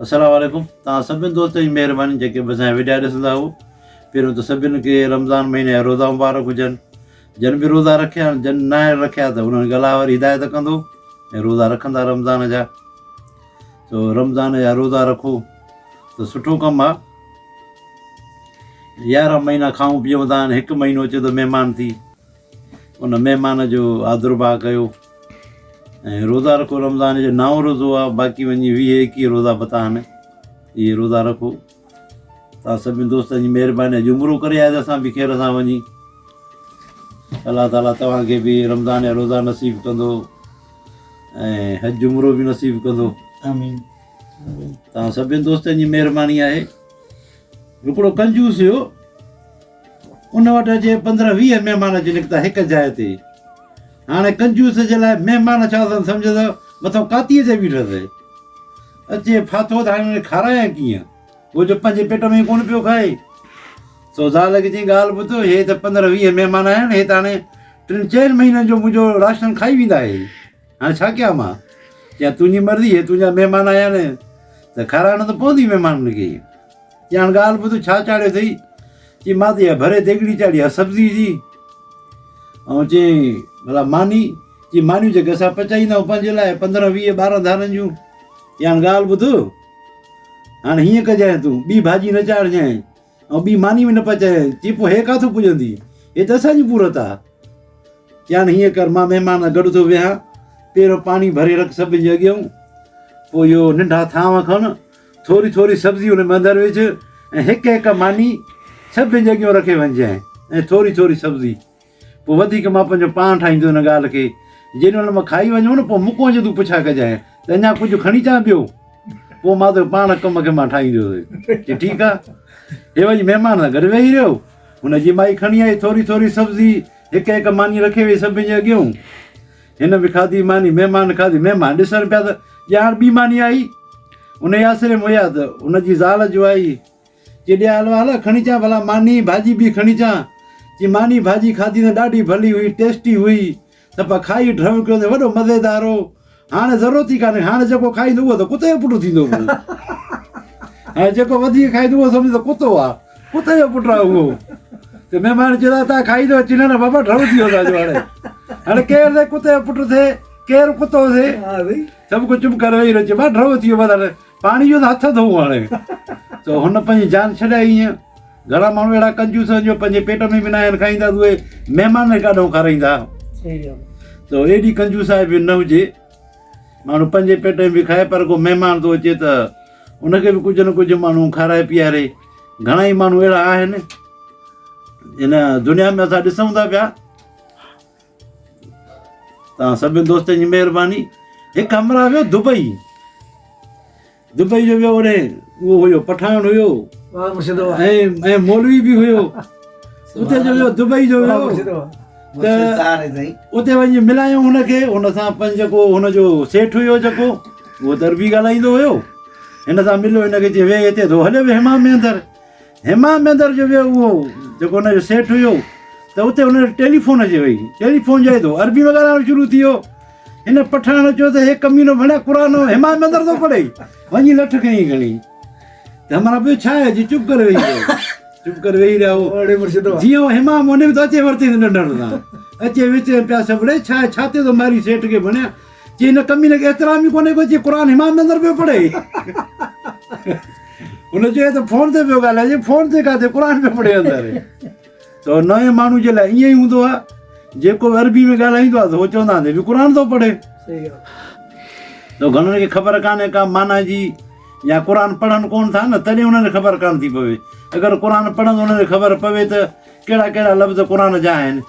अस्सलाम वालेकुम। तव्हां सभिनी दोस्तनि जी महिरबानी जेके बि असांजा वीडिया ॾिसंदा हो। पहिरियों त सभिनि खे रमज़ान महीने जा रोज़ा मुबारक हुजनि। जन बि रोज़ा रखिया आहिनि, जन न रखिया त उन्हनि खे अलाह वरी हिदायत कंदो ऐं रोज़ा रखंदा रमज़ान जा। तो रमज़ान जा रोज़ा रखो त सुठो कमु आहे। 11 महीना खाऊं पीऊं था, हिकु महीनो अचे थो महिमान थी, उन महिमान जो आदुर्भाव कयो ऐं रोज़ा रखो। रमज़ान जो 9 रोज़ो आहे, बाक़ी वञी 20-21 रोज़ा बता आहिनि, इहे रोज़ा रखो। तव्हां सभिनी दोस्तनि जी महिरबानी। अॼु उमरो करे आया असां बि ख़ैर सां वञी। अलाह ताला तव्हांखे बि रमज़ान जा रोज़ा नसीब कंदो ऐं हज उमरो बि नसीब कंदो। आमीन। तव्हां सभिनी दोस्तनि जी महिरबानी आहे। हिकिड़ो कंजूस हुयो, उन वटि अचे 15-20 महिमान अची निकिता हिकु जाइ ते। हाणे कंजूस जे लाइ महिमान छा अथनि सम्झंदो, मथां कातीअ ते बीठो अथई, अचे फाथो त हाणे खारायां कीअं, उहो जो पंहिंजे पेट में कोन पियो खाए। सो ज़ाल खे चई ॻाल्हि ॿुधो, हे त 15-20 महिमान आया आहिनि, हे त हाणे 3-4 महीननि जो मुंहिंजो राशन खाई वेंदा हे, हाणे छा कयां मां? या तुंहिंजी मर्ज़ी, हे तुंहिंजा महिमान आया आहिनि त खाराइण त पवंदी महिमाननि खे। या हाणे ॻाल्हि ॿुधो छा चाढ़ियो अथई? चई मां त इहा भरे देगिड़ी चाढ़ी आहे सब्ज़ी जी। ऐं चई भला मानी, चई मानियूं जेके असां पचाईंदा आहियूं पंहिंजे लाइ 15-20 धारनि जूं। या हाणे ॻाल्हि ॿुधो, हाणे हीअं कजांइ, तूं ॿी भाॼी न चाढ़जांइ ऐं ॿी मानी बि न पचाए। चई पोइ हे काथो पुॼंदी, हे त असांजी पूरत आहे। या हाणे हीअं कर, मां महिमान गॾु थो वेहां, पहिरियों पाणी भरे रख सभिनि जे अॻियां, पोइ इहो नंढा थांव खण, थोरी थोरी सब्ज़ी हुन में अंदरि विझ ऐं हिकु हिकु मानी सभिनि जे अॻियां रखे वञिजांइ ऐं थोरी थोरी सब्ज़ी। पोइ वधीक मां पंहिंजो पाण ठाहींदो हिन ॻाल्हि खे। जेॾी महिल मां खाई वञूं न, पोइ मुको जे तूं पुछा कजांइ त अञा कुझु खणी अचां ॿियो, पोइ मां त पाण कम खे मां ठाहींदुसि। की ठीकु आहे। हे वञी महिमान सां गॾु वेही रहियो, हुनजी माई खणी आई थोरी थोरी सब्ज़ी, हिकु हिकु मानी रखे वई सभिनि जे अॻियां। हिन बि खाधी मानी, महिमान खाधी। महिमान ॾिसनि पिया त ॼाण ॿी मानी आई, उन जे आसिरे में हुया त हुनजी ज़ाल जो आई। चई ॾिया हलो हल खणी अचां भला मानी भाॼी बि खणी अचां। चई मानी भाॼी खाधी त ॾाढी भली हुई, टेस्टी हुई, त पोइ खाई ड्रव कयो त वॾो मज़ेदार हो। हाणे ज़रूरत ई कान्हे, हाणे जेको खाईंदो उहो त कुते जो पुटु थींदो। ऐं जेको वधीक खाईंदो उहो सम्झो त कुतो आहे, कुते जो पुटु आहे उहो। त महिमान चवंदा तव्हां खाईंदो, अची न बाबा ड्रव थी वियो तव्हांजो। हाणे केरु थिए कुते जो पुटु थिए, केरु कुतो थिए, सभु कुझु चुप करे वेही रहियो। मां ड्रव थी वियो, पाणी जो त हथ धोऊं हाणे। त हुन पंहिंजी जान छॾाई। ईअं घणा माण्हू अहिड़ा कंजूस जो पंहिंजे पेट में बि न आहिनि, खाईंदा त उहे महिमान काॾों खाराईंदा। त एॾी कंजूसाई बि न हुजे, माण्हू पंहिंजे पेट में बि खाए, पर को महिमान थो अचे त उनखे बि कुझु न कुझु माण्हू खाराए पीआरे। घणा ई माण्हू अहिड़ा आहिनि इन दुनिया में, असां ॾिसूं था पिया। तव्हां सभिनी दोस्तनि जी महिरबानी। हिकु हमरा वियो दुबई, दुबई जो वियो, होॾे उहो हुयो पठान हुयो ऐं मौलवी बि हुयो। उते जो वियो दुबई जो वियो त उते वञी मिलायूं हुनखे। हुन सां पंहिंजो जेको हुनजो सेठ हुयो जेको, उहो त अरबी ॻाल्हाईंदो हुयो। हिन सां मिलियो, हिनखे चई वेह हिते, त हलियो वियो हेमा में अंदरि। हेमा में अंदरि जो वियो उहो जेको हुनजो सेठ हुयो, त उते हुन टेलीफोन अचे वई। टेलीफोन जाए थो अरबी में ॻाल्हाइणु शुरू थी वियो। हिन पठान चयो त हे कमीनो भणिया क़ुर हेमा में अंदरि थो पढ़े, वञी लठ खणी खणी। त हमारा पियो छा आहे? जी चुप करे वेही रहियो, चुप करे वेही रहियो। जीअं हेमा मोने बि त अचे वरिती नंढण सां, अचे विच में पिया सभु छा आहे, छाते थो मारी सेठ खे भणिया। चई हिन कमीने खे एतिराम ई कोन्हे को, चई क़ुर हेमा में अंदरि पियो पढ़े। हुन चयो त फोन ते पियो ॻाल्हाए। फोन ते काथे, क़ुर पियो पढ़े अंदरि। त नए माण्हू जे लाइ ईअं ई हूंदो आहे, जेको अरबी में ॻाल्हाईंदो आहे त उहो चवंदा बि क़ुर थो पढ़े। त घणनि खे ख़बर कान्हे का माना जी, या क़ुर पढ़नि कोन था न, तॾहिं हुननि खे ख़बर कान थी पवे। अगरि क़ुर पढ़ंदो हुननि खे ख़बर पवे त कहिड़ा कहिड़ा लफ़्ज़ क़ुर जा आहिनि।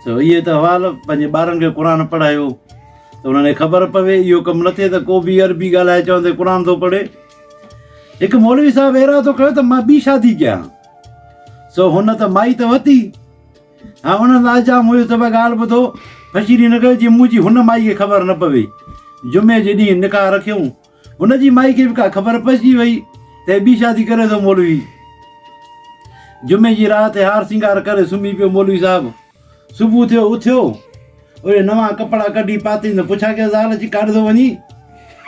त इहे त हवाल, पंहिंजे ॿारनि खे क़ुर पढ़ायो त हुननि खे ख़बर पवे। इहो कमु न थिए त को बि अरबी ॻाल्हाए चवंदे क़ुर थो पढ़े। हिकु मौलवी साहिबु अहिड़ा थो कयो त मां ॿी शादी कयां। सो हुन त माई त वरिती, हा हुन त अजाम हुयो त ॻाल्हि ॿुधो, फशीरी न कयो। जीअं मुंहिंजी हुन माई खे ख़बर न पवे, जुमे जे ॾींहुं निकाह रखियऊं, हुनजी माई खे बि का ख़बर पइजी वई त ॿी शादी करे थो मौलवी। जुमे जी राति हार सिंगार करे सुम्ही पियो मौलवी साहिबु। सुबुह थियो, उथियो, उहे नवां कपिड़ा कढी पाती, न पुछा कयो ज़ाल जी काॾे थो वञी?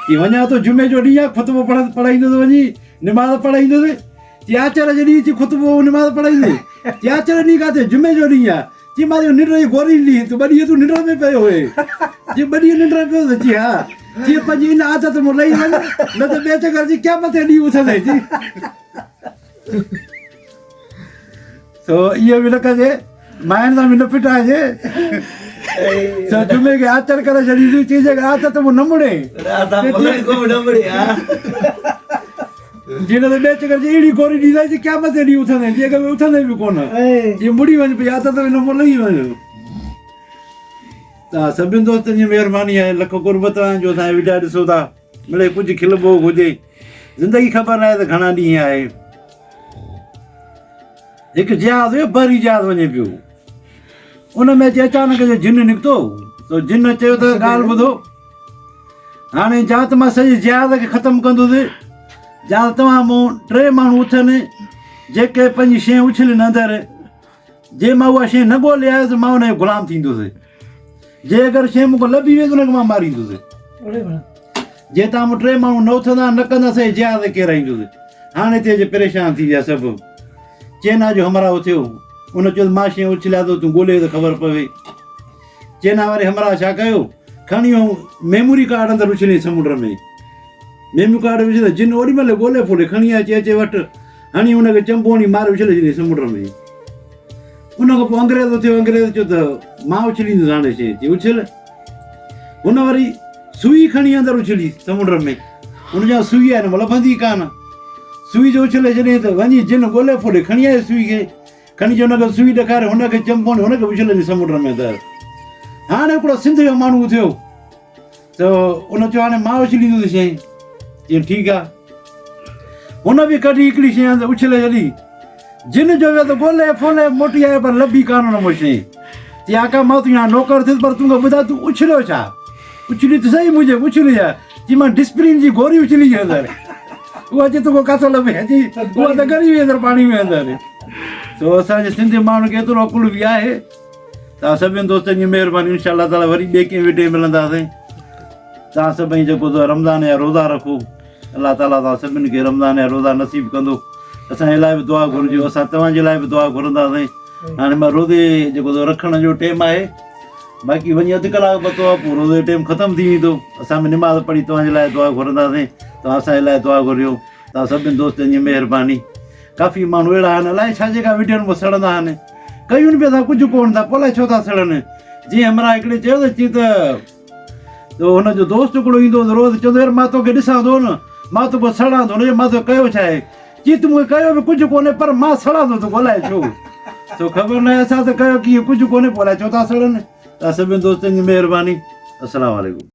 कि वञा थो जुमे जो ॾींहुं आहे ख़ुतबो पढ़ाईंदो वञी निमाज़ पढ़ाईंदुसि चई आचर जे ॾींहुं अची ख़ुतबो निमाज़ पढ़ाईंदे चई आचर ॾींहुं काथे जुमे जो ॾींहुं आहे चई मां निंड जी गोरी ॾी तूं 2 ॾींहं तूं निंड में पियो हुए चई 2 ॾींहं निंड में पियो चई हा चई पंहिंजी इन आदत मूं लही वञ न त ॿिए चकर जी क्या मथे ॾींहुं उथंदे जी सो इहो बि न कजे माइनि सां बि न फिटाइजे सो जुमे खे आचर करे छॾींदी चई जे आदत मूं न मुड़े जीअं त ॿिए चकर जी अहिड़ी गोरी ॾींदा जी क्या मथे ॾींहुं उथंदे जी अॻे में उथंदे बि कोन जीअं मुड़ी वञ पई आदत में न मूं लही वञ त सभिनि दोस्तनि जी महिरबानी आहे लख कुर्बत जो असांजा वीडिया ॾिसो था मिड़े कुझु खिलबो हुजे ज़िंदगी ख़बर न आहे त घणा ॾींहं आहे हिकु जहाज़ हुयो बरी जहाज़ वञे पियो उन में अची अचानक जो जिन निकितो त जिन चयो त ॻाल्हि ॿुधो हाणे जा त मां सॼे जहाज़ खे ख़तमु कंदुसि जा तव्हां मूं 3 माण्हू उथनि जेके पंहिंजी शइ उछलनि अंदरि जे मां उहा शइ न ॻोल्हे आयुसि मां हुनजो ग़ुलाम थींदुसि जे अगरि शइ मूंखे लभी वेंदी हुनखे मां मारींदुसि जे तव्हां मूं 3 माण्हू न उथंदा न कंदा सही जहाज़ किराईंदुसि हाणे हिते जे परेशान थी विया सभु चेना जो हमराह थियो उन चयो मां शइ उछलिया थो तूं ॻोल्हे त ख़बर पवे चेना वारे हमराह छा कयो खणी मेमोरी कार्ड अंदरि उछलियईं समुंड में मेमोरी कार्ड विझी त जिन ओॾी महिल ॻोल्हे फोड़े खणी अचे अचे वटि हणी हुनखे चंबो हणी मारे उछले छॾियईं समुंड में उन खां पोइ अंग्रेज़ थियो अंग्रेज़ चयो त मां उछलींदुसि हाणे शइ चई उछल हुन वरी सुई खणी अंदरि उछली समुंड में हुनजा सुई आहे न लभंदी कान सुई जो उछले छॾियईं त वञी जिन ॻोल्हे फोड़े खणी आयो सुई खे खणी अची हुनखे सुई ॾेखारे हुनखे चंबो हणी हुनखे उछलंदी समुंड में त हाणे हिकिड़ो सिंध जो माण्हू थियो त उन चयो हाणे मां उछलींदुसि शइ चई ठीकु आहे हुन बि कढी हिकिड़ी शइ अंदरि उछले छॾी जिन जो वियो त ॻोल्हे फोले मोटी आयो पर लभी कान हुन मूं शइ चई आका मां तूं हाणे नौकर थियुसि पर तूं ॿुधाए तूं उछलियो छा उछली त सही मुंहिंजे उछली आहे चई मां डिस्प्लिन जी गोरी उछली जे अंदरि उहा अचे तोखे काथो लभे अची उहा त ॻरी वई अंदरि पाणी में अंदरि सो असांजे सिंधी माण्हुनि खे एतिरो अकुल बि आहे तव्हां सभिनि दोस्तनि जी महिरबानी इनशा अल्लाह ताला वरी ॿिए कंहिं वीडियो मिलंदासीं तव्हां सभई जेको रमज़ान जा रोज़ा रखो अलाह ताला तव्हां सभिनि खे रमज़ान जा रोज़ा नसीब कंदो असांजे लाइ बि दुआ घुरिजो असां तव्हांजे लाइ बि दुआ घुरंदासीं हाणे मां रोज़े जेको रखण जो टाइम आहे बाक़ी वञी 1/2 कलाक पतो आहे पोइ रोज़े जो टाइम ख़तमु थी वेंदो असां बि निमाज़ पढ़ी तव्हांजे लाइ दुआ घुरंदासीं तव्हां असांजे लाइ दुआ घुरियो तव्हां सभिनि दोस्तनि जी महिरबानी काफ़ी माण्हू अहिड़ा आहिनि अलाए छा जेका वीडियोनि में सड़ंदा आहिनि कयूं बि असां कुझु कोन था पोइ छो था सड़नि जीअं हमरा हिकिड़े चयो त चई त हुनजो दोस्त हिकिड़ो ईंदो रोज़ चवंदो यार मां तोखे ॾिसां थो न मां तोखे सड़ां थो हुनजो मां तोखे कयो छा आहे चई तूं मूंखे कयो बि कुझु कोन्हे पर मां सड़ां थो तोखे अलाए छो तो ख़बर न आहे असां त कयो की कुझु कोन्हे पोइ अलाए छो था सड़नि तव्हां सभिनि दोस्तनि जी महिरबानी अस्सलाम वालेकुम।